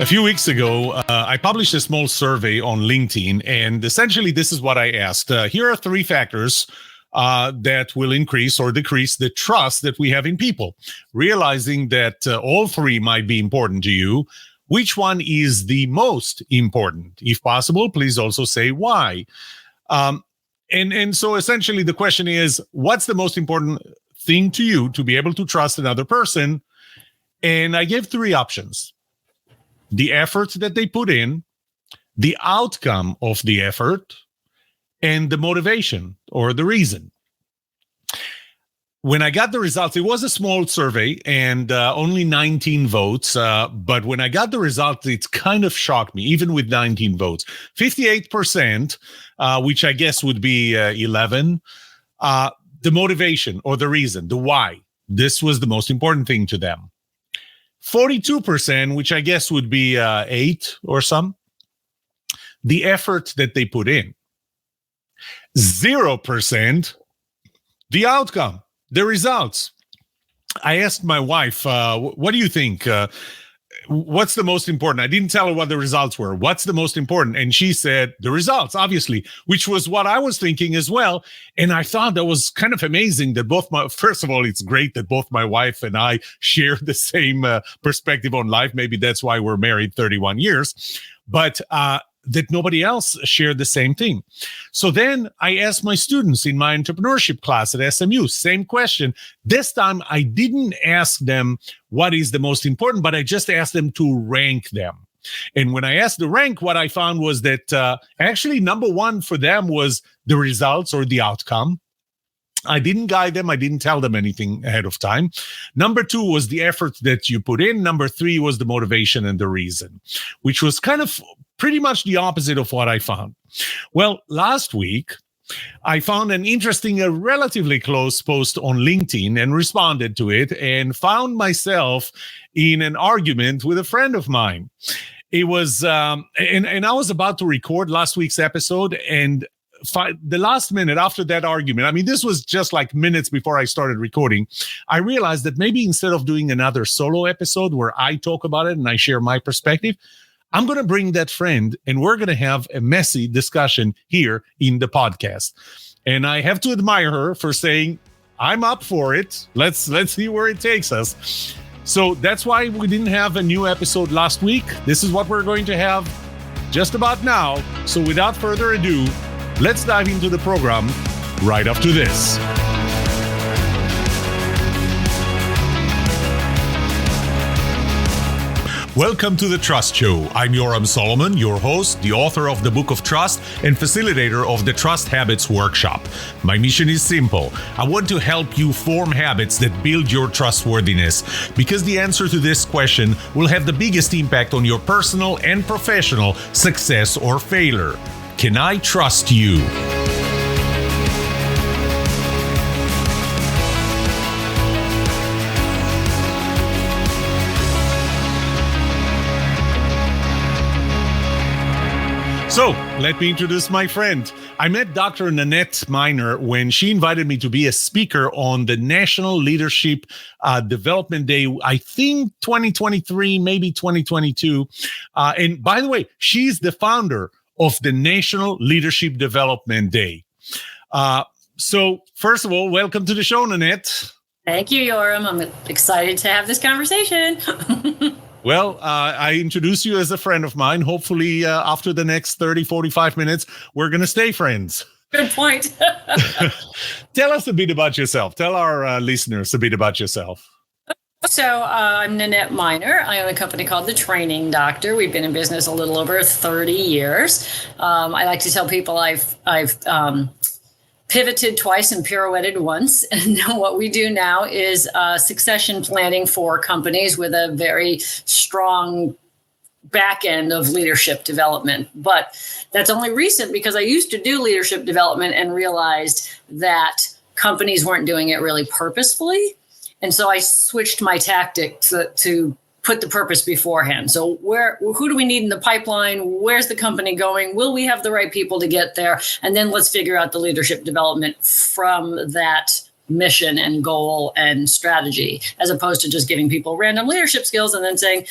A few weeks ago, I published a small survey on LinkedIn, and essentially this is what I asked. Here are 3 factors that will increase or decrease the trust that we have in people. Realizing that all 3 might be important to you, which one is the most important? If possible, please also say why. And so essentially the question is, what's the most important thing to you to be able to trust another person? And I gave 3 options. The effort that they put in, the outcome of the effort, and the motivation or the reason. When I got the results, it was a small survey and only 19 votes. But when I got the results, it kind of shocked me, even with 19 votes. 58%, which I guess would be 11, the motivation or the reason, the why. This was the most important thing to them. 42%, which I guess would be 8 or some, the effort that they put in. 0%, the outcome, the results. I asked my wife, what do you think? What's the most important? I didn't tell her what the results were. What's the most important? And she said, the results, obviously, which was what I was thinking as well. And I thought that was kind of amazing that first of all, it's great that both my wife and I share the same perspective on life. Maybe that's why we're married 31 years. But that nobody else shared the same thing. So then I asked my students in my entrepreneurship class at SMU, same question. This time I didn't ask them what is the most important, but I just asked them to rank them. And when I asked the rank, what I found was that actually number 1 for them was the results or the outcome. I didn't guide them. I didn't tell them anything ahead of time. Number 2 was the effort that you put in. Number 3 was the motivation and the reason, which was kind of pretty much the opposite of what I found. Well, last week, I found an interesting, relatively close post on LinkedIn and responded to it and found myself in an argument with a friend of mine. It was, and I was about to record last week's episode, and the last minute after that argument, I mean, this was just like minutes before I started recording, I realized that maybe instead of doing another solo episode where I talk about it and I share my perspective, I'm going to bring that friend and we're going to have a messy discussion here in the podcast. And I have to admire her for saying, I'm up for it. Let's see where it takes us. So that's why we didn't have a new episode last week. This is what we're going to have just about now. So without further ado, let's dive into the program right after this. Welcome to The Trust Show. I'm Yoram Solomon, your host, the author of the Book of Trust, and facilitator of the Trust Habits Workshop. My mission is simple. I want to help you form habits that build your trustworthiness, because the answer to this question will have the biggest impact on your personal and professional success or failure. Can I trust you? So, let me introduce my friend. I met Dr. Nanette Miner when she invited me to be a speaker on the National Leadership Development Day, I think 2023, maybe 2022. And by the way, she's the founder of the National Leadership Development Day. So, first of all, welcome to the show, Nanette. Thank you, Yoram. I'm excited to have this conversation. Well, I introduce you as a friend of mine. Hopefully, after the next 30, 45 minutes, we're going to stay friends. Good point. Tell us a bit about yourself. Tell our listeners a bit about yourself. So I'm Nanette Miner. I own a company called The Training Doctor. We've been in business a little over 30 years. I like to tell people I've pivoted twice and pirouetted once. And what we do now is succession planning for companies with a very strong back end of leadership development. But that's only recent because I used to do leadership development and realized that companies weren't doing it really purposefully. And so I switched my tactic to put the purpose beforehand. So who do we need in the pipeline? Where's the company going? Will we have the right people to get there? And then let's figure out the leadership development from that mission and goal and strategy, as opposed to just giving people random leadership skills and then saying,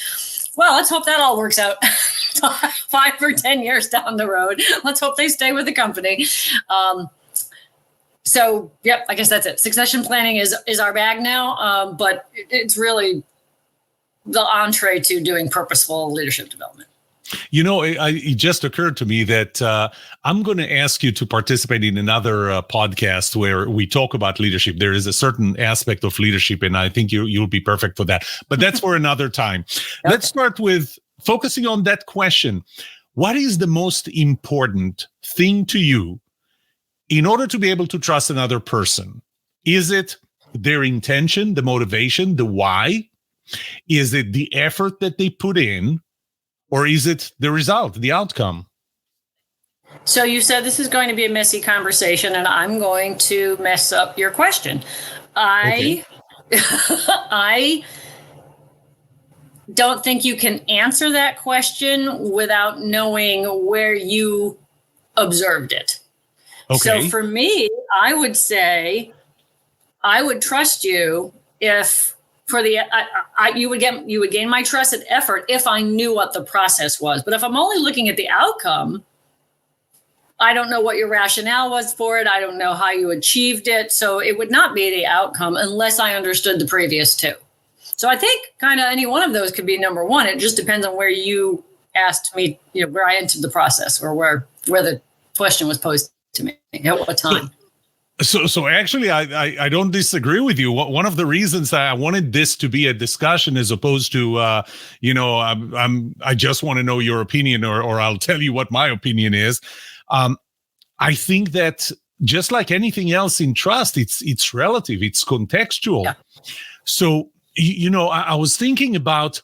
well, let's hope that all works out 5 or 10 years down the road. Let's hope they stay with the company. So, yep, I guess that's it. Succession planning is our bag now, but it's really the entree to doing purposeful leadership development. It just occurred to me that I'm going to ask you to participate in another podcast where we talk about leadership. There is a certain aspect of leadership, and I think you'll be perfect for that. But that's for another time. Okay. Let's start with focusing on that question. What is the most important thing to you in order to be able to trust another person? Is it their intention, the motivation, the why? Is it the effort that they put in? Or is it the result, the outcome? So you said this is going to be a messy conversation, and I'm going to mess up your question. I don't think you can answer that question without knowing where you observed it. Okay. So for me, I would say I would trust you if you would gain my trust and effort if I knew what the process was. But if I'm only looking at the outcome, I don't know what your rationale was for it. I don't know how you achieved it. So it would not be the outcome unless I understood the previous two. So I think kind of any one of those could be number one. It just depends on where you asked me, where I entered the process or where the question was posed to me at what time. So actually, I don't disagree with you. One of the reasons that I wanted this to be a discussion as opposed to, I just want to know your opinion or I'll tell you what my opinion is. I think that just like anything else in trust, it's relative, it's contextual. Yeah. So, I was thinking about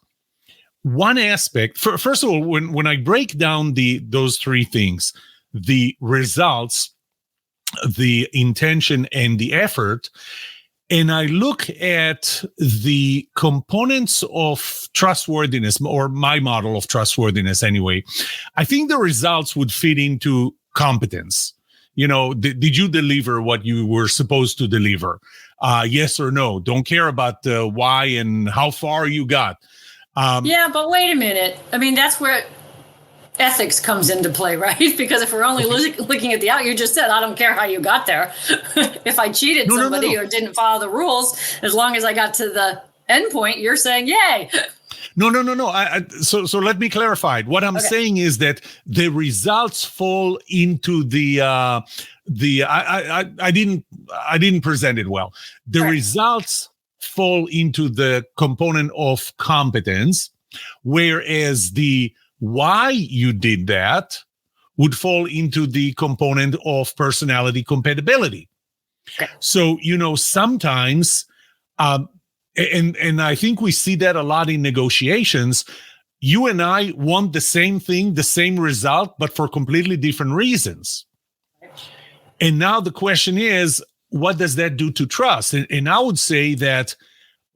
one aspect. First of all, when I break down those three things, the results, the intention, and the effort, and I look at the components of trustworthiness, or my model of trustworthiness anyway, I think the results would fit into competence. Did you deliver what you were supposed to deliver? Yes or no? Don't care about the why and how far you got. Yeah, but wait a minute. I mean, that's where ethics comes into play, right? Because if we're only looking at the out, you just said, I don't care how you got there. If I cheated somebody or didn't follow the rules, as long as I got to the end point, you're saying, yay. No. So let me clarify. What I'm saying is that the results fall into I didn't present it well. The results fall into the component of competence, whereas the why you did that would fall into the component of personality compatibility. Okay. So, sometimes, and I think we see that a lot in negotiations, you and I want the same thing, the same result, but for completely different reasons. And now the question is, what does that do to trust? And I would say that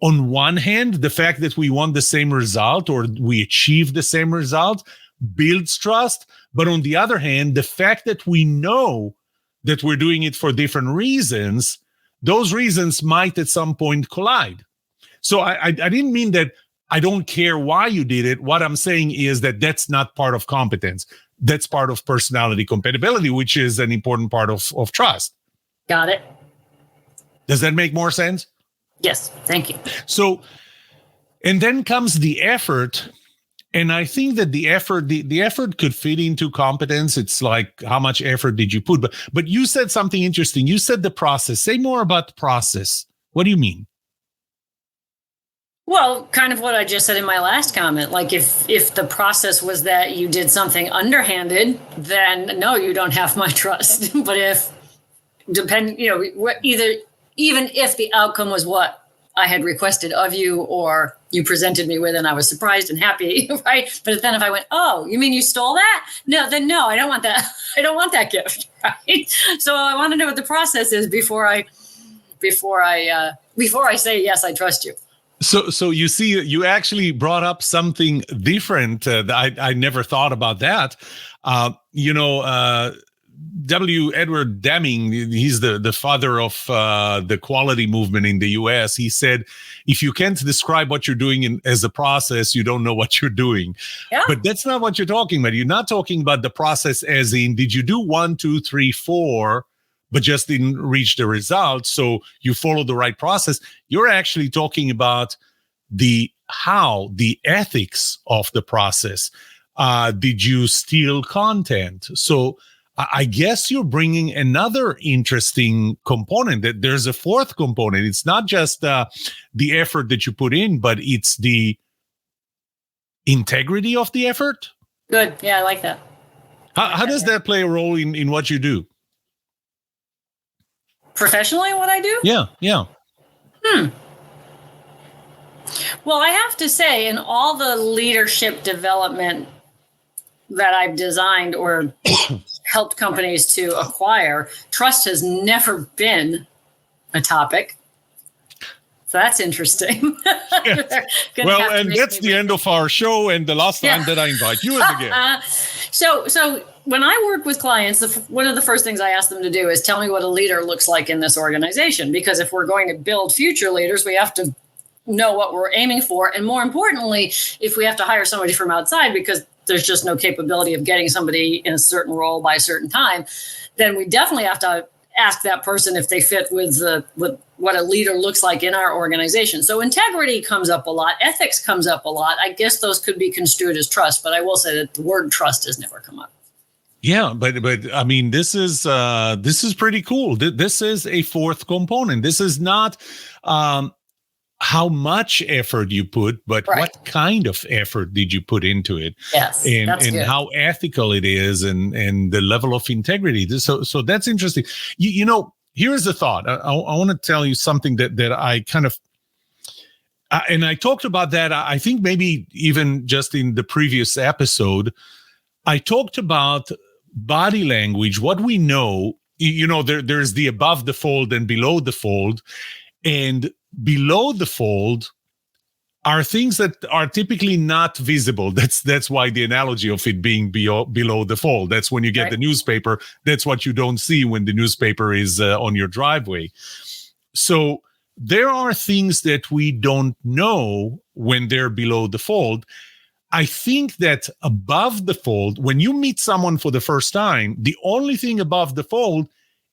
on one hand, the fact that we want the same result or we achieve the same result builds trust. But on the other hand, the fact that we know that we're doing it for different reasons, those reasons might at some point collide. So I didn't mean that I don't care why you did it. What I'm saying is that that's not part of competence. That's part of personality compatibility, which is an important part of trust. Got it. Does that make more sense? Yes, thank you. So, and then comes the effort. And I think that the effort could fit into competence. It's like, how much effort did you put? But you said something interesting. You said the process. Say more about the process. What do you mean? Well, kind of what I just said in my last comment. Like if the process was that you did something underhanded, then no, you don't have my trust. But even if the outcome was what I had requested of you or you presented me with and I was surprised and happy, right? But then if I went, oh, you mean you stole that? No, then no, I don't want that. I don't want that gift, right? So I want to know what the process is before I say, yes, I trust you. So you see, you actually brought up something different. I never thought about that. W. Edward Deming, he's the father of the quality movement in the U.S. He said, if you can't describe what you're doing as a process, you don't know what you're doing. Yeah. But that's not what you're talking about. You're not talking about the process as in, did you do 1, 2, 3, 4, but just didn't reach the result, so you follow the right process. You're actually talking about the ethics of the process. Did you steal content? So I guess you're bringing another interesting component. That there's a fourth component. It's not just the effort that you put in, but it's the integrity of the effort. Good. Yeah, I like that. How does that play a role in what you do? Professionally, what I do? Yeah. Well, I have to say, in all the leadership development that I've designed or helped companies to acquire, trust has never been a topic. So that's interesting. Yeah. Well, and that's the end of our show, and the last time that I invite you again. So when I work with clients, one of the first things I ask them to do is tell me what a leader looks like in this organization. Because if we're going to build future leaders, we have to know what we're aiming for. And more importantly, if we have to hire somebody from outside because there's just no capability of getting somebody in a certain role by a certain time, then we definitely have to ask that person if they fit with what a leader looks like in our organization. So integrity comes up a lot. Ethics comes up a lot. I guess those could be construed as trust, but I will say that the word trust has never come up. Yeah, but I mean, this is pretty cool. This is a fourth component. This is not how much effort you put, but what kind of effort did you put into it? Yes, and how ethical it is, and the level of integrity. So that's interesting. You know, here's the thought. I want to tell you something that I kind of, and I talked about that. I think maybe even just in the previous episode, I talked about body language. What we know, you know, there's the above the fold and below the fold, and below the fold are things that are typically not visible. That's why the analogy of it being below the fold. That's when you get the newspaper. That's what you don't see when the newspaper is on your driveway. So there are things that we don't know when they're below the fold. I think that above the fold, when you meet someone for the first time, the only thing above the fold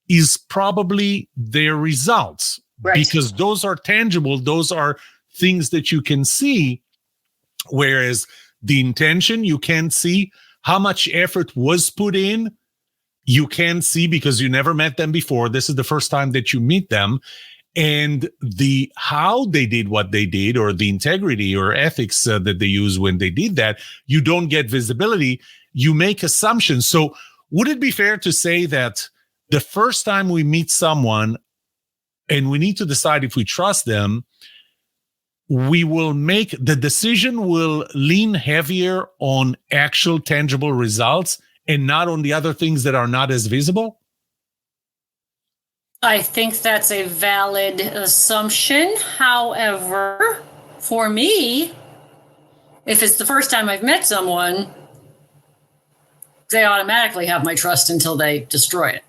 is probably their results. Because those are tangible, those are things that you can see, whereas the intention, you can't see. How much effort was put in, you can't see because you never met them before. This is the first time that you meet them. And the how they did what they did, or the integrity or ethics that they use when they did that, you don't get visibility. You make assumptions. So would it be fair to say that the first time we meet someone, and we need to decide if we trust them, we will make the decision will lean heavier on actual tangible results and not on the other things that are not as visible? I think that's a valid assumption. However, for me, if it's the first time I've met someone, they automatically have my trust until they destroy it.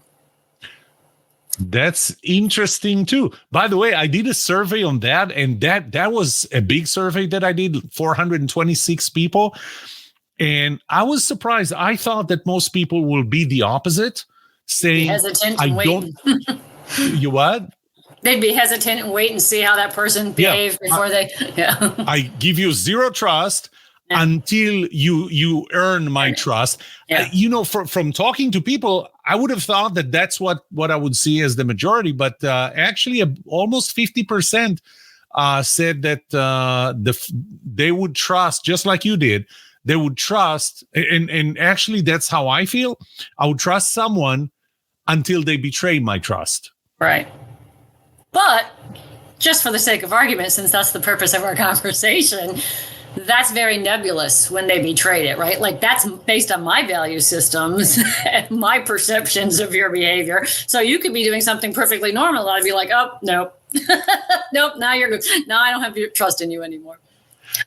That's interesting too. By the way, I did a survey on that, and that was a big survey that I did, 426 people. And I was surprised. I thought that most people will be the opposite, saying, hesitant and wait. You what? They'd be hesitant and wait and see how that person behaves before they. Yeah. I give you zero trust until you earn my trust. You know, from talking to people, I would have thought that that's what I would see as the majority, but actually almost 50% said that they would trust, just like you did. They would trust, and actually that's how I feel. I would trust someone until they betray my trust. Right. But just for the sake of argument, since that's the purpose of our conversation, that's very nebulous when they betrayed it, right? Like that's based on my value systems and my perceptions of your behavior. So you could be doing something perfectly normal, and I'd be like, oh, nope. Nope, now you're good. Now I don't have trust in you anymore.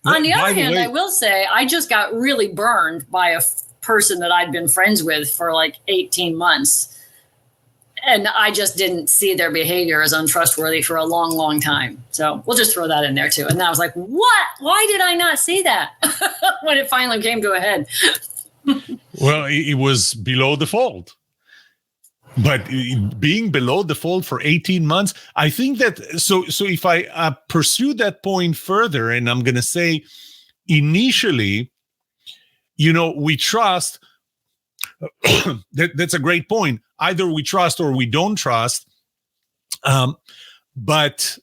On the other hand, I will say I just got really burned by person that I'd been friends with for like 18 months. And I just didn't see their behavior as untrustworthy for a long, long time. So we'll just throw that in there too. And I was like, what? Why did I not see that when it finally came to a head? Well, it was below default. But being below default for 18 months, I think that, so if I pursue that point further, and I'm going to say, initially, we trust, that's a great point. Either we trust or we don't trust, but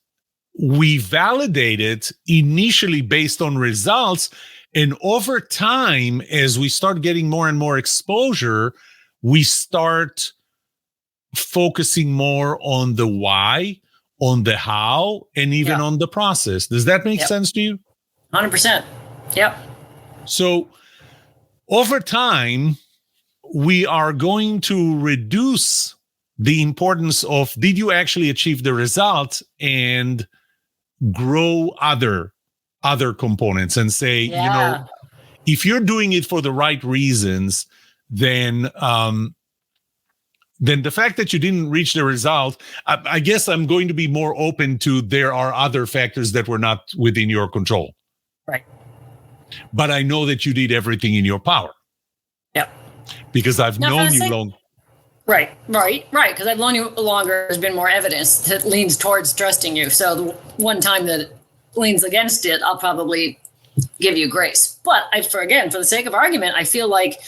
we validate it initially based on results. And over time, as we start getting more and more exposure, we start focusing more on the why, on the how, and even on the process. Does that make sense to you? 100%. Yep. So over time, we are going to reduce the importance of did you actually achieve the result and grow other components and say, if you're doing it for the right reasons, then the fact that you didn't reach the result, I guess I'm going to be more open to there are other factors that were not within your control. Right. But I know that you did everything in your power. Yep. Because I've known you long. Right. Because I've known you longer. There's been more evidence that leans towards trusting you. So the one time that it leans against it, I'll probably give you grace. But for the sake of argument, I feel like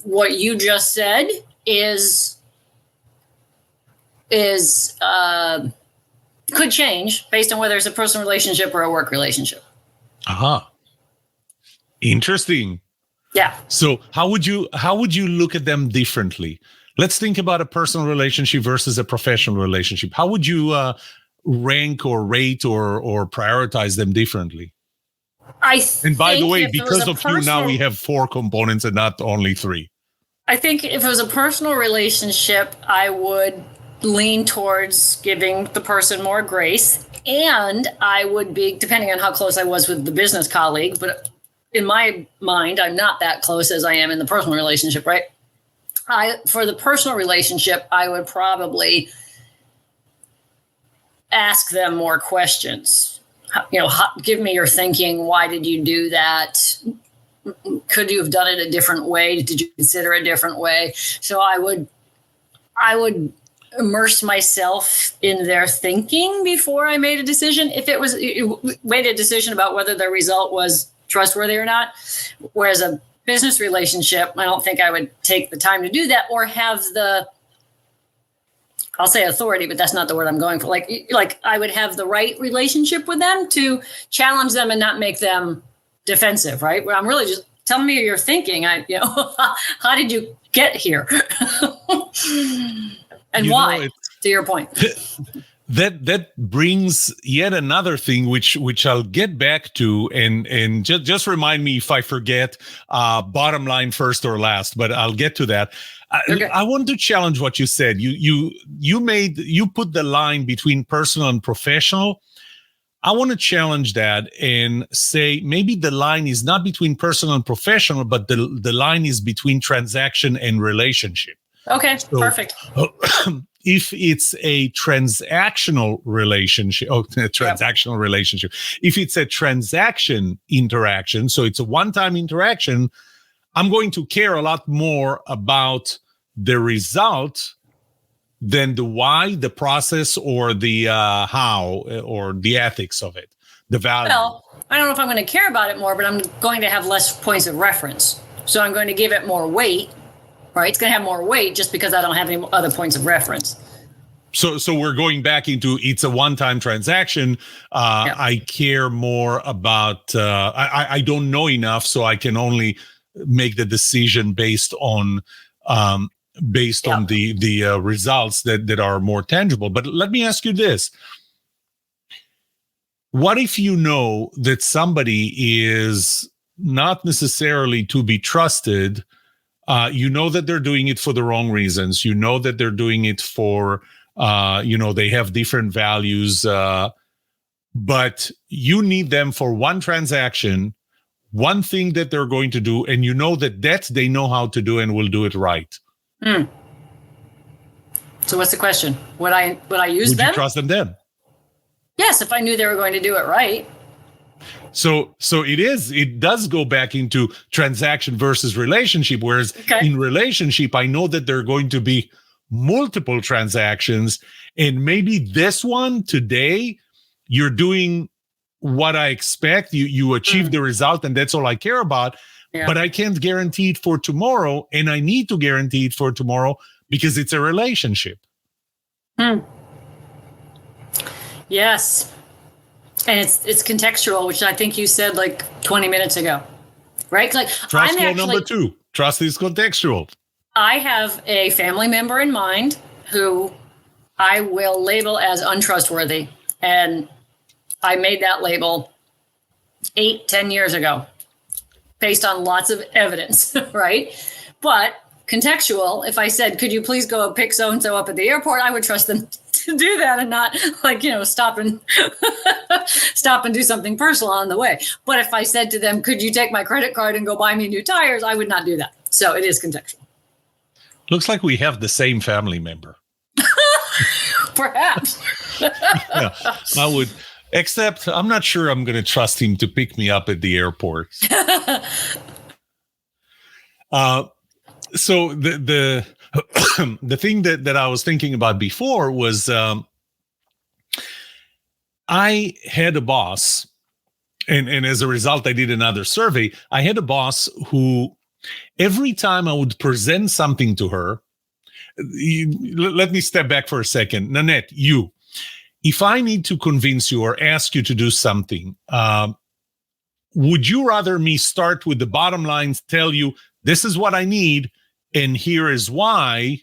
what you just said could change based on whether it's a personal relationship or a work relationship. Interesting. Yeah. So how would you look at them differently? Let's think about a personal relationship versus a professional relationship. How would you rank or rate or prioritize them differently? And by the way, because of you, now we have 4 components and not only 3. I think if it was a personal relationship, I would lean towards giving the person more grace. And I would be, depending on how close I was with the business colleague, but in my mind, I'm not that close as I am in the personal relationship, right? For the personal relationship, I would probably ask them more questions. Give me your thinking. Why did you do that? Could you have done it a different way? Did you consider a different way? So I would immerse myself in their thinking before I made a decision. If it was made a decision about whether the result was trustworthy or not, whereas a business relationship, I don't think I would take the time to do that or have I'll say authority, but that's not the word I'm going for. Like I would have the right relationship with them to challenge them and not make them defensive, right? Where I'm really just telling me your thinking. How did you get here? And why? To your point. That brings yet another thing, which I'll get back to, and just remind me if I forget. Bottom line first or last, but I'll get to that. Okay. I want to challenge what you said. You put the line between personal and professional. I want to challenge that and say maybe the line is not between personal and professional, but the line is between transaction and relationship. Okay, so, perfect. If it's a transactional relationship, relationship, if it's a transaction interaction, so it's a one-time interaction, I'm going to care a lot more about the result than the why, the process, or the how, or the ethics of it, the value. Well, I don't know if I'm going to care about it more, but I'm going to have less points of reference. So I'm going to give it more weight. Right, it's going to have more weight just because I don't have any other points of reference. So we're going back into it's a one-time transaction. I care more about. I don't know enough, so I can only make the decision based on the results that are more tangible. But let me ask you this: what if you know that somebody is not necessarily to be trusted? You know that they're doing it for the wrong reasons. You know that they're doing it for, they have different values, but you need them for one transaction one thing that they're going to do, and you know that they know how to do and will do it right. So what's the question? Would I use them? Would you trust them then? Yes, if I knew they were going to do it right. So it does go back into transaction versus relationship, whereas in relationship, I know that there are going to be multiple transactions, and maybe this one today, you're doing what I expect, you achieve the result, and that's all I care about. Yeah. But I can't guarantee it for tomorrow, and I need to guarantee it for tomorrow because it's a relationship. Yes. And it's contextual, which I think you said like 20 minutes ago, right? Like, trust law number 2. Trust is contextual. I have a family member in mind who I will label as untrustworthy. And I made that label 8-10 years ago based on lots of evidence, right? But contextual, if I said, could you please go pick so-and-so up at the airport, I would trust them to do that and not stop and do something personal on the way. But if I said to them, could you take my credit card and go buy me new tires, I would not do that. So it is contextual. Looks like we have the same family member. Perhaps. Yeah, I would, except I'm not sure I'm going to trust him to pick me up at the airport. So the thing that I was thinking about before was I had a boss, and as a result, I did another survey. I had a boss who, every time I would present something to her, let me step back for a second. Nanette, if I need to convince you or ask you to do something, would you rather me start with the bottom lines, tell you this is what I need, and here is why?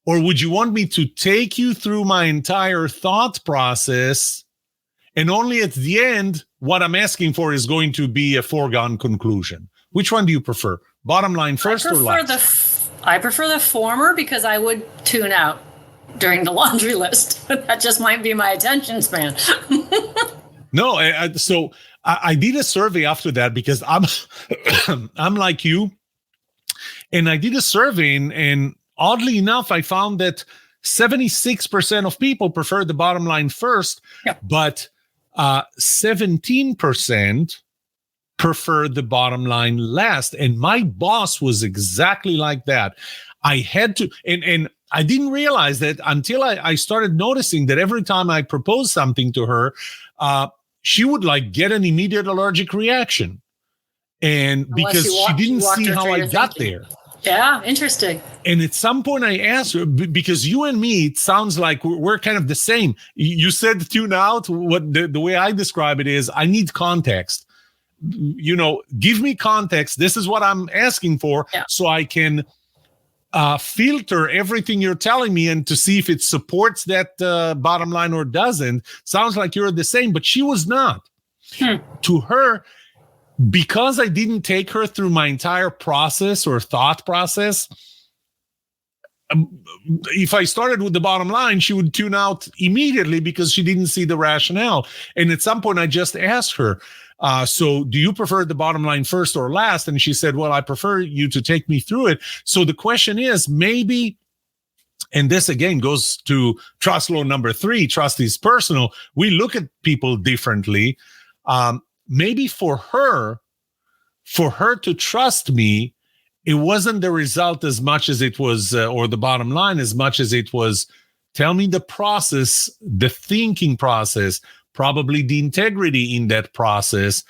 Or would you want me to take you through my entire thought process, and only at the end, what I'm asking for is going to be a foregone conclusion? Which one do you prefer? Bottom line first or last? I prefer the former, because I would tune out during the laundry list. That just might be my attention span. No, so I did a survey after that because I'm like you. And I did a survey, and oddly enough, I found that 76% of people prefer the bottom line first, but 17% prefer the bottom line last. And my boss was exactly like that. I had to, and I didn't realize that until I started noticing that every time I proposed something to her, she would get an immediate allergic reaction. And because she didn't see how I got there. Yeah, interesting. And at some point I asked her, because you and me, it sounds like we're kind of the same. You said tune out. What the way I describe it is, I need context. Give me context. This is what I'm asking for, so I can filter everything you're telling me and to see if it supports that bottom line or doesn't. Sounds like you're the same, but she was not. To her, because I didn't take her through my entire process or thought process, if I started with the bottom line, she would tune out immediately because she didn't see the rationale. And at some point, I just asked her, so do you prefer the bottom line first or last? And she said, well, I prefer you to take me through it. So the question is, maybe, and this again goes to trust law number 3, trust is personal. We look at people differently. Maybe for her to trust me, it wasn't the result as much as it was, or the bottom line as much as it was, tell me the process, the thinking process, probably the integrity in that process,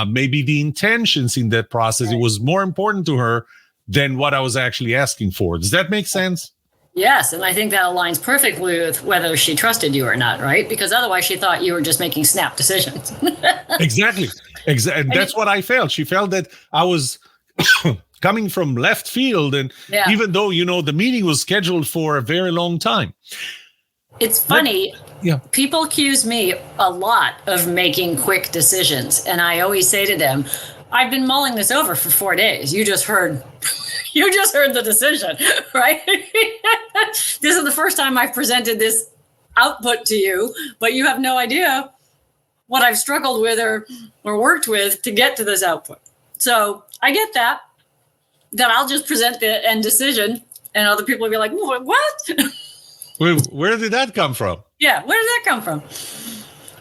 maybe the intentions in that process. Right. It was more important to her than what I was actually asking for. Does that make sense? Yes, and I think that aligns perfectly with whether she trusted you or not, right? Because otherwise she thought you were just making snap decisions. Exactly. And that's what I felt. She felt that I was coming from left field, and even though, the meeting was scheduled for a very long time. It's funny. People accuse me a lot of making quick decisions, and I always say to them, I've been mulling this over for 4 days. You just heard the decision, right? This is the first time I've presented this output to you, but you have no idea what I've struggled with or worked with to get to this output. So I get that I'll just present the end decision and other people will be like, what? Where did that come from? Yeah, where did that come from?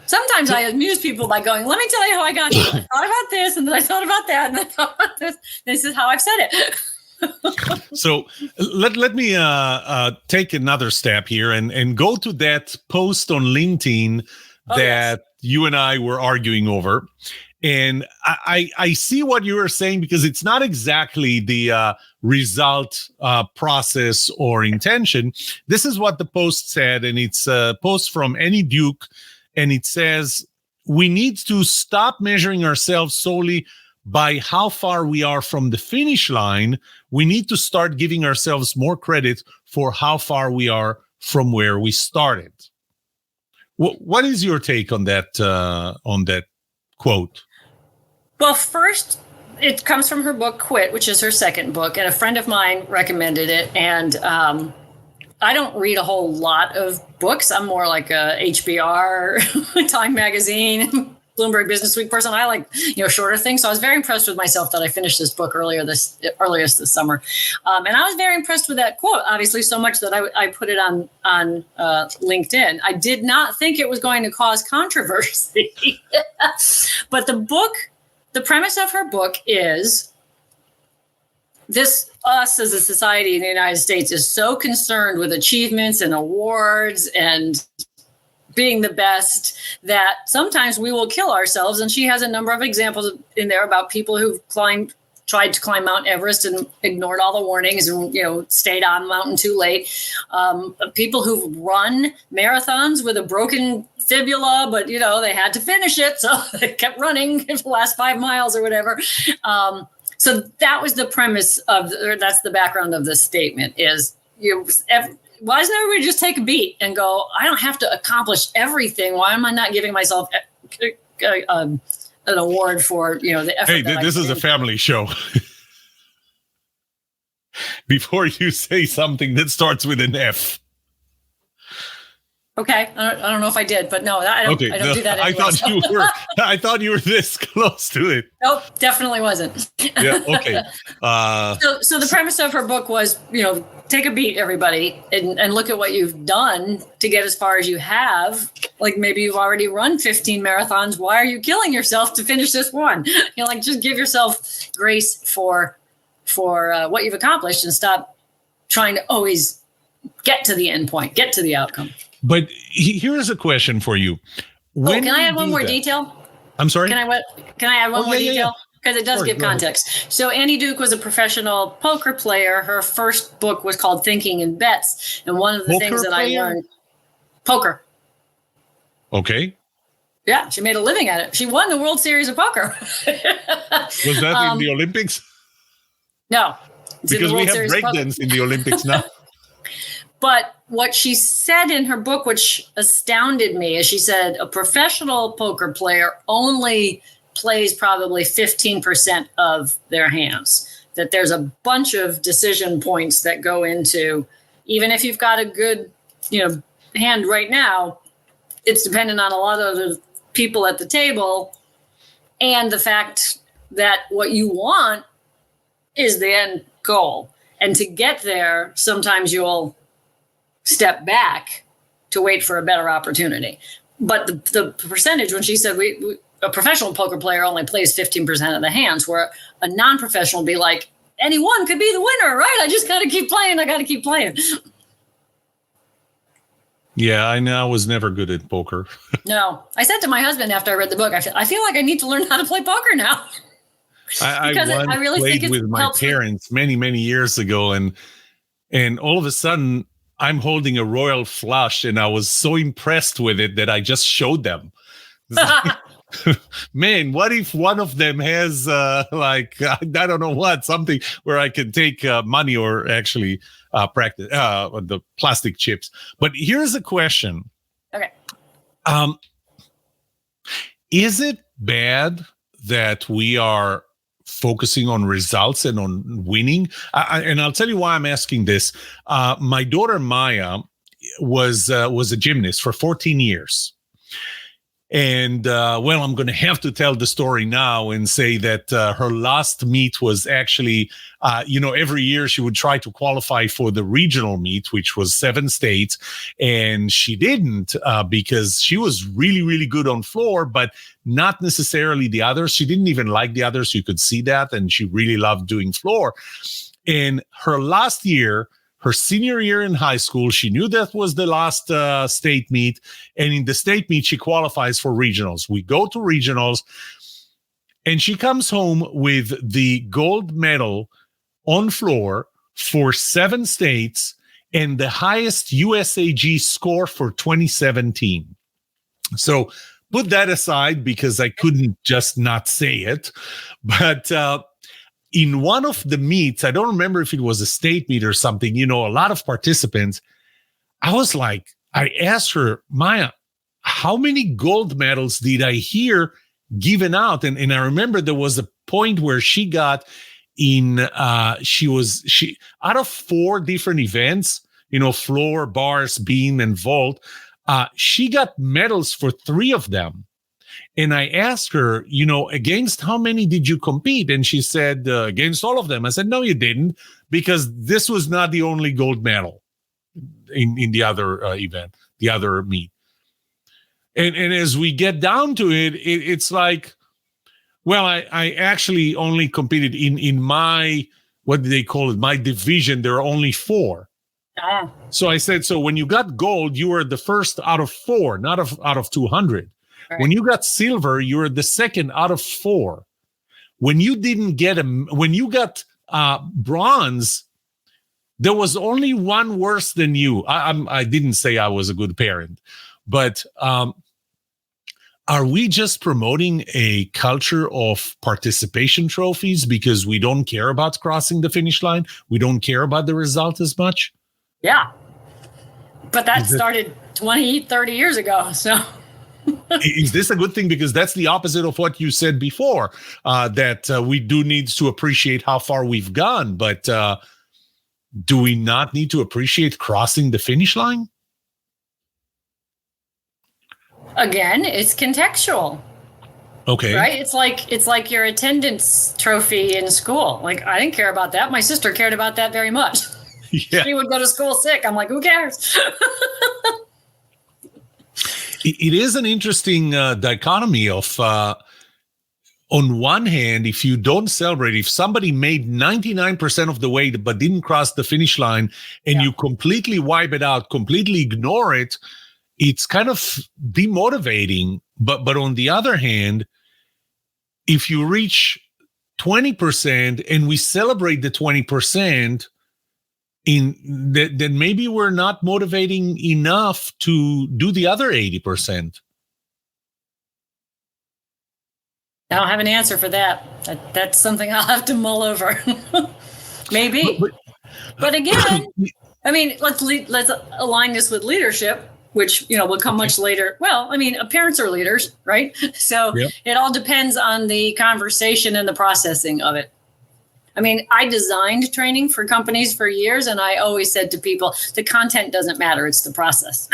Sometimes I amuse people by going, let me tell you how I got here. I thought about this, and then I thought about that, and I thought about this. This is how I've said it. So let me take another step here and go to that post on LinkedIn that you and I were arguing over. And I see what you were saying, because it's not exactly the result, process, or intention. This is what the post said, and it's a post from Annie Duke, and it says, we need to stop measuring ourselves solely by how far we are from the finish line. We need to start giving ourselves more credit for how far we are from where we started. What is your take on that quote? Well, first, it comes from her book, Quit, which is her second book. And a friend of mine recommended it. And I don't read a whole lot of books. I'm more like a HBR, Time Magazine, Bloomberg Business Week person. I like, shorter things. So I was very impressed with myself that I finished this book earliest this summer. And I was very impressed with that quote, obviously, so much that I put it on LinkedIn. I did not think it was going to cause controversy. But the premise of her book is us as a society in the United States is so concerned with achievements and awards and being the best that sometimes we will kill ourselves. And she has a number of examples in there about people who've tried to climb Mount Everest and ignored all the warnings and, stayed on the mountain too late. People who've run marathons with a broken fibula, but, they had to finish it. So they kept running for the last 5 miles or whatever. So that was the premise that's the background of this statement is, why doesn't everybody just take a beat and go, I don't have to accomplish everything. Why am I not giving myself an award for, the effort? Hey, this is a family show. Before you say something that starts with an F. Okay, I don't know if I did, but no, I don't do that anymore. I thought you were this close to it. Nope, definitely wasn't. Yeah, okay. So the premise of her book was, take a beat, everybody, and look at what you've done to get as far as you have. Like maybe you've already run 15 marathons. Why are you killing yourself to finish this one? Just give yourself grace for what you've accomplished and stop trying to always get to the end point, get to the outcome. But here's a question for you. Can I add one more detail? I'm sorry? Can I add one more detail? Because it does give context. So Annie Duke was a professional poker player. Her first book was called Thinking in Bets. And one of the things that I learned, poker. Okay. Yeah, she made a living at it. She won the World Series of Poker. Was that in the Olympics? No. Because we have breakdance in the Olympics now. But what she said in her book, which astounded me, is she said a professional poker player only plays probably 15% of their hands, that there's a bunch of decision points that go into, even if you've got a good, hand right now, it's dependent on a lot of the people at the table and the fact that what you want is the end goal. And to get there, sometimes you'll step back to wait for a better opportunity. But the percentage, when she said a professional poker player only plays 15% of the hands, where a non-professional would be like, anyone could be the winner, right? I just got to keep playing. I got to keep playing. Yeah, I know. I was never good at poker. No. I said to my husband after I read the book, I feel like I need to learn how to play poker now. I really played with my parents many, many years ago. And all of a sudden, I'm holding a royal flush, and I was so impressed with it that I just showed them. Man, what if one of them has I don't know what, something where I can take money or actually practice the plastic chips. But here's a question. Okay. Is it bad that we are focusing on results and on winning? And I'll tell you why I'm asking this. My daughter Maya was a gymnast for 14 years. And I'm going to have to tell the story now and say that her last meet was actually, every year she would try to qualify for the regional meet, which was 7 states. And she didn't because she was really, really good on floor, but not necessarily the others. She didn't even like the others. You could see that. And she really loved doing floor. And her last year, her senior year in high school, she knew that was the last state meet. And in the state meet, she qualifies for regionals. We go to regionals, and she comes home with the gold medal on floor for 7 states and the highest USAG score for 2017. So put that aside because I couldn't just not say it. But in one of the meets, I don't remember if it was a state meet or something, a lot of participants, I asked her, Maya, how many gold medals did I hear given out? And I remember there was a point where she got she out of 4 different events, floor, bars, beam, and vault, she got medals for 3 of them. And I asked her, against how many did you compete? And she said, against all of them. I said, no, you didn't, because this was not the only gold medal in the other event, the other meet. And as we get down to it, it's like, well, I actually only competed in my, what do they call it? My division. There are only 4. So I said, so when you got gold, you were the first out of 4, not out of 200. Right. When you got silver, you were the second out of 4. When you didn't get when you got bronze, there was only one worse than you. I didn't say I was a good parent, but are we just promoting a culture of participation trophies because we don't care about crossing the finish line? We don't care about the result as much? Yeah. But that started 20, 30 years ago. So is this a good thing? Because that's the opposite of what you said before, that we do need to appreciate how far we've gone. But do we not need to appreciate crossing the finish line? Again, it's contextual. Okay. Right? It's like your attendance trophy in school. Like, I didn't care about that. My sister cared about that very much. Yeah. She would go to school sick. I'm like, who cares? It is an interesting dichotomy of, on one hand, if you don't celebrate, if somebody made 99% of the way but didn't cross the finish line and you completely wipe it out, completely ignore it, it's kind of demotivating. But on the other hand, if you reach 20% and we celebrate the 20%, then maybe we're not motivating enough to do the other 80%. I don't have an answer for that. That's something I'll have to mull over. Maybe. But again, I mean, let's align this with leadership, which, will come much later. Well, I mean, parents are leaders, right? So It all depends on the conversation and the processing of it. I mean, I designed training for companies for years, and I always said to people, the content doesn't matter. It's the process.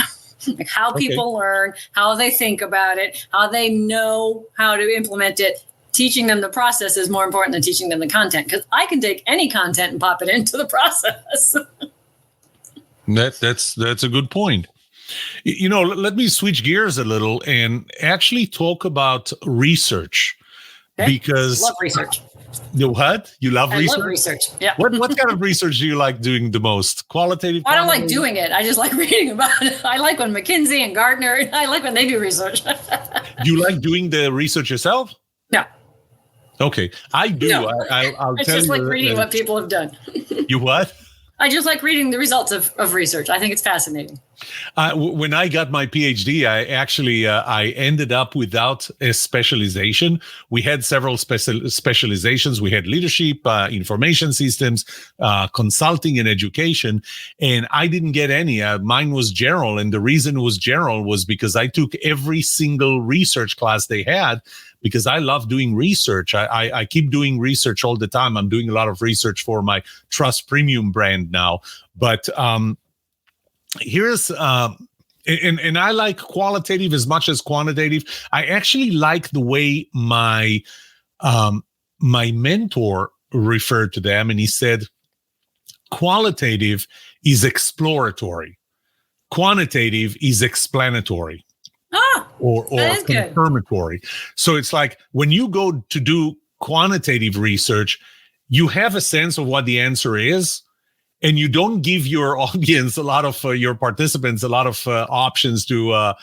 Like how people learn, how they think about it, how they know how to implement it. Teaching them the process is more important than teaching them the content, because I can take any content and pop it into the process. That's a good point. Let me switch gears a little and actually talk about research, because I love research. You what? You love research? I love research. Yeah. What kind of research do you like doing the most? Qualitative? I don't like doing it. I just like reading about it. I like when McKinsey and Gartner, I like when they do research. Do you like doing the research yourself? No. Okay. I do. No. I'll it's tell just you. Like reading what people have done. You what? I just like reading the results of research. I think it's fascinating. When I got my PhD, I ended up without a specialization. We had several specializations. We had leadership, information systems, consulting, and education, and I didn't get any. Mine was general, and the reason it was general was because I took every single research class they had, because I love doing research. I keep doing research all the time. I'm doing a lot of research for my Trust Premium brand now. But here's And I like qualitative as much as quantitative. I actually like the way my mentor referred to them, and he said qualitative is exploratory, quantitative is explanatory, or confirmatory. So it's like when you go to do quantitative research, you have a sense of what the answer is, and you don't give your audience your participants a lot of options to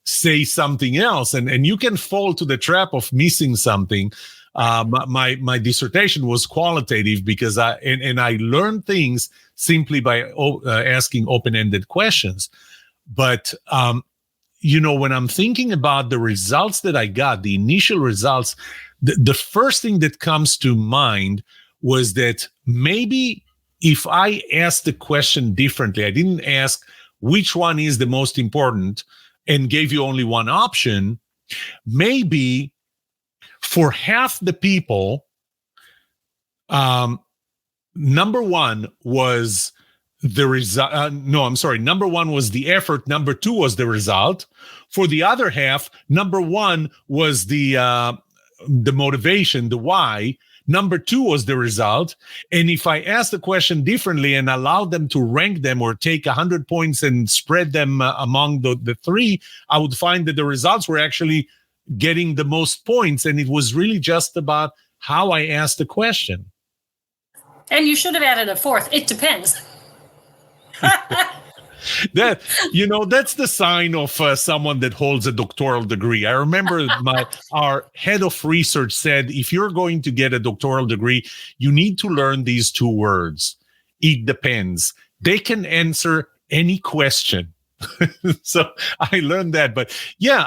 say something else, and you can fall to the trap of missing something. My dissertation was qualitative because I learned things simply by asking open-ended questions. But when I'm thinking about the results that I got, the initial results, the first thing that comes to mind was that maybe if I asked the question differently, I didn't ask which one is the most important and gave you only one option, maybe for half the people, number one was the result. Number one was the effort. Number two was the result. For the other half, number one was the motivation, the why. Number two was the result. And if I asked the question differently and allowed them to rank them or take 100 points and spread them among the three, I would find that the results were actually getting the most points. And it was really just about how I asked the question. And you should have added a fourth. It depends. That's the sign of someone that holds a doctoral degree. I remember our head of research said, if you're going to get a doctoral degree, you need to learn these two words. It depends. They can answer any question. So I learned that. But yeah,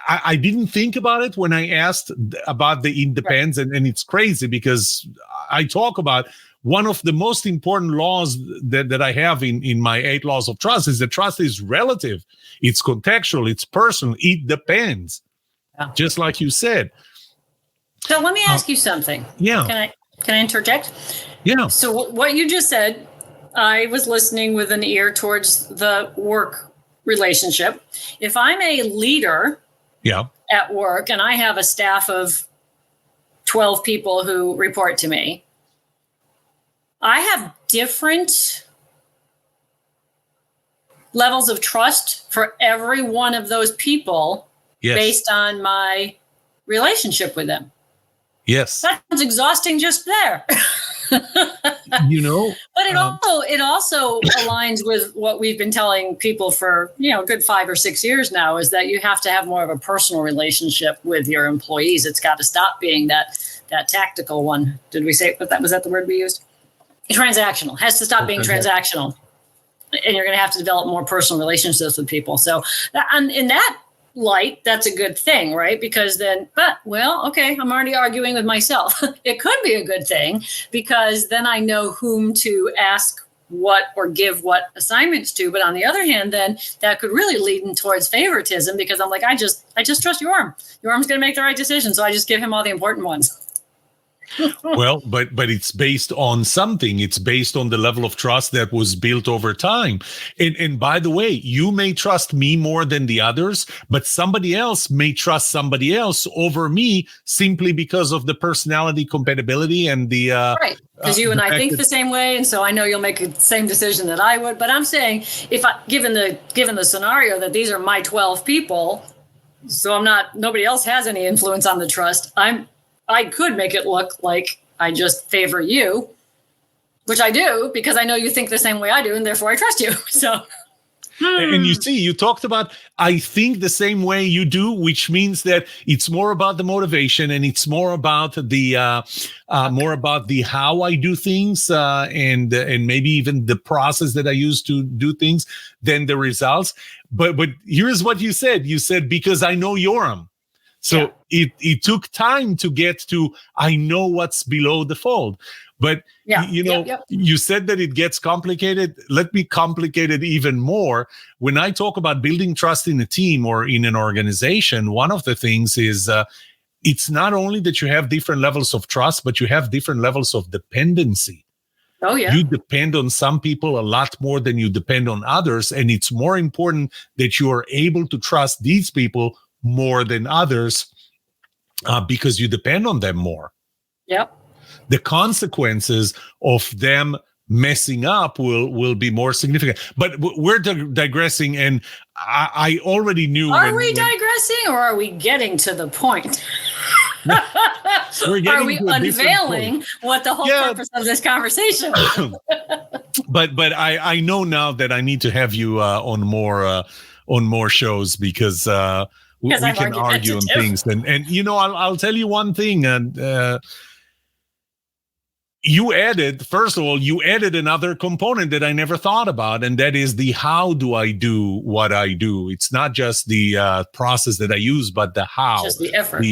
I didn't think about it when I asked about the it depends. Right. And it's crazy because I talk about one of the most important laws that I have in my 8 laws of trust is that trust is relative. It's contextual. It's personal. It depends. Yeah. Just like you said. So let me ask you something. Yeah. Can I interject? Yeah. So what you just said, I was listening with an ear towards the work relationship. If I'm a leader at work and I have a staff of 12 people who report to me, I have different levels of trust for every one of those people based on my relationship with them. Yes. That sounds exhausting just there. But it also aligns with what we've been telling people for, a good 5 or 6 years now, is that you have to have more of a personal relationship with your employees. It's got to stop being that tactical one. Did we say was that the word we used? Transactional. Has to stop being transactional. And you're going to have to develop more personal relationships with people. So in that light, that's a good thing, right? Because then, I'm already arguing with myself. It could be a good thing because then I know whom to ask what or give what assignments to. But on the other hand, then that could really lead in towards favoritism because I'm like, I just trust Yoram. Yoram's going to make the right decision. So I just give him all the important ones. Well, but it's based on something. It's based on the level of trust that was built over time. And by the way, you may trust me more than the others, but somebody else may trust somebody else over me simply because of the personality compatibility and the right. Because you and I think the same way, and so I know you'll make the same decision that I would. But I'm saying, given the scenario that these are my 12 people, so nobody else has any influence on the trust. I could make it look like I just favor you, which I do because I know you think the same way I do, and therefore I trust you. So, and you see, you talked about I think the same way you do, which means that it's more about the motivation and it's more about the how I do things and maybe even the process that I use to do things than the results. But here's what you said. You said because I know Yoram. So it took time to get to, I know what's below the fold. But, you said that it gets complicated. Let me complicate it even more. When I talk about building trust in a team or in an organization, one of the things is it's not only that you have different levels of trust, but you have different levels of dependency. Oh, yeah. You depend on some people a lot more than you depend on others. And it's more important that you are able to trust these people more than others because you depend on them more. Yep. The consequences of them messing up will be more significant. But we're digressing, and I already knew. Are we digressing, or are we getting to the point? Are we unveiling what the whole purpose of this conversation is? But I know now that I need to have you on more shows because we can argue on things. And I'll tell you one thing. And you added another component that I never thought about, and that is the how do I do what I do. It's not just the process that I use, but the how. Just the effort.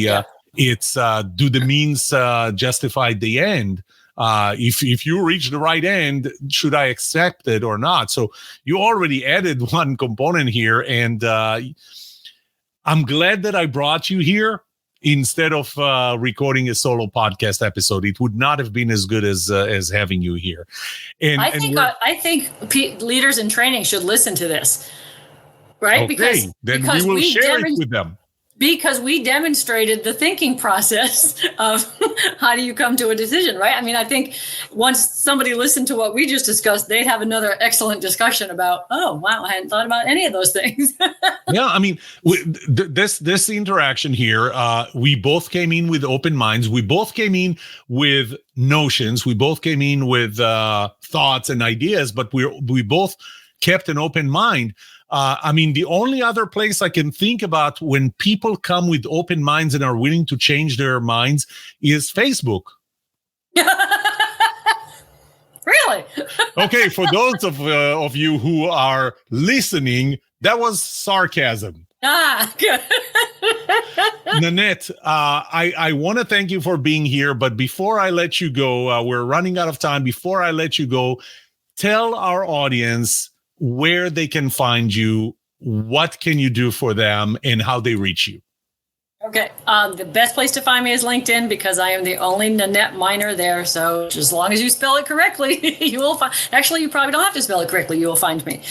It's do the means justify the end? If you reach the right end, should I accept it or not? So you already added one component here, and I'm glad that I brought you here instead of recording a solo podcast episode. It would not have been as good as having you here. And I think leaders in training should listen to this, right? Okay, because we will share it with them. Because we demonstrated the thinking process of how do you come to a decision, right? I mean, I think once somebody listened to what we just discussed, they'd have another excellent discussion about, oh, wow, I hadn't thought about any of those things. Yeah, I mean, this interaction here, we both came in with open minds. We both came in with notions. We both came in with thoughts and ideas, but we both kept an open mind. I mean, the only other place I can think about when people come with open minds and are willing to change their minds is Facebook. Really? Okay, for those of you who are listening, that was sarcasm. Good. Nanette, I want to thank you for being here, but before I let you go, we're running out of time. Before I let you go, tell our audience where they can find you, what can you do for them, and how they reach you. Okay. The best place to find me is LinkedIn because I am the only Nanette Miner there. So as long as you spell it correctly, you will find. Actually, you probably don't have to spell it correctly. You will find me.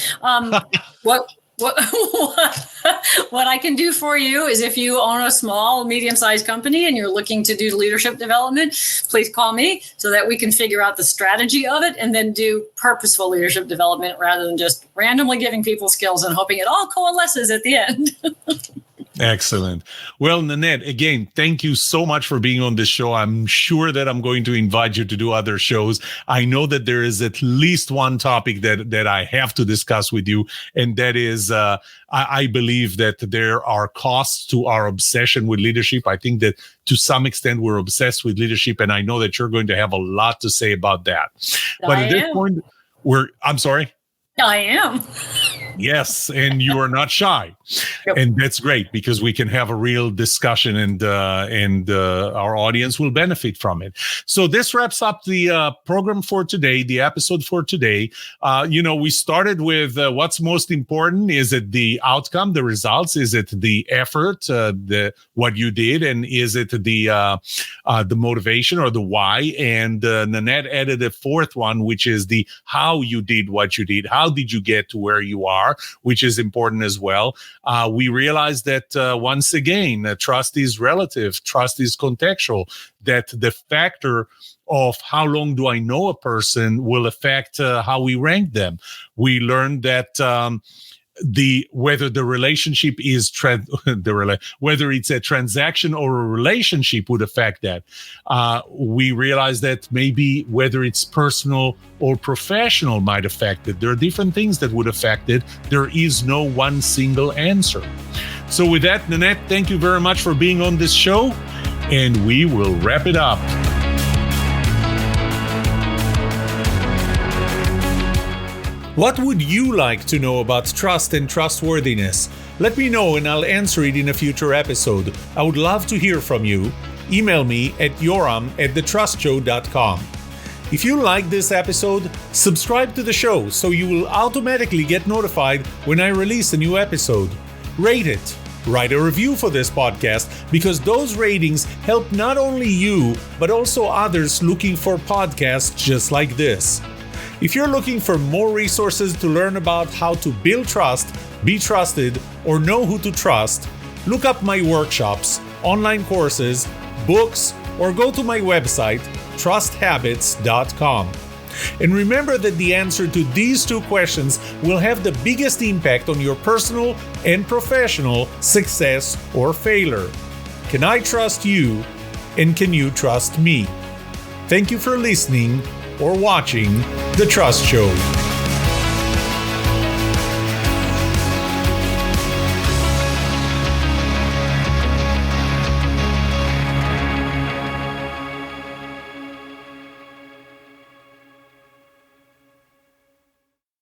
What I can do for you is if you own a small, medium-sized company and you're looking to do leadership development, please call me so that we can figure out the strategy of it and then do purposeful leadership development rather than just randomly giving people skills and hoping it all coalesces at the end. Excellent. Well, Nanette, again, thank you so much for being on this show. I'm sure that I'm going to invite you to do other shows. I know that there is at least one topic that I have to discuss with you, and that is I believe that there are costs to our obsession with leadership. I think that to some extent we're obsessed with leadership, and I know that you're going to have a lot to say about that. But at this point, I'm sorry? I am. Yes, and you are not shy. Yep. And that's great because we can have a real discussion and our audience will benefit from it. So this wraps up the program for today, the episode for today. We started with what's most important. Is it the outcome, the results? Is it the effort, what you did? And is it the motivation or the why? And Nanette added a fourth one, which is the how you did what you did. How did you get to where you are, which is important as well. We realize that once again, trust is relative, trust is contextual, that the factor of how long do I know a person will affect how we rank them. We learned that whether the relationship is whether it's a transaction or a relationship would affect that. We realize that maybe whether it's personal or professional might affect it. There are different things that would affect it. There is no one single answer. So with that, Nanette, thank you very much for being on this show, and we will wrap it up. What would you like to know about trust and trustworthiness? Let me know and I'll answer it in a future episode. I would love to hear from you. Email me at yoram@thetrustshow.com. If you like this episode, subscribe to the show so you will automatically get notified when I release a new episode. Rate it. Write a review for this podcast because those ratings help not only you, but also others looking for podcasts just like this. If you're looking for more resources to learn about how to build trust, be trusted, or know who to trust, look up my workshops, online courses, books, or go to my website, trusthabits.com. And remember that the answer to these two questions will have the biggest impact on your personal and professional success or failure. Can I trust you? And can you trust me? Thank you for listening or watching The Trust Show.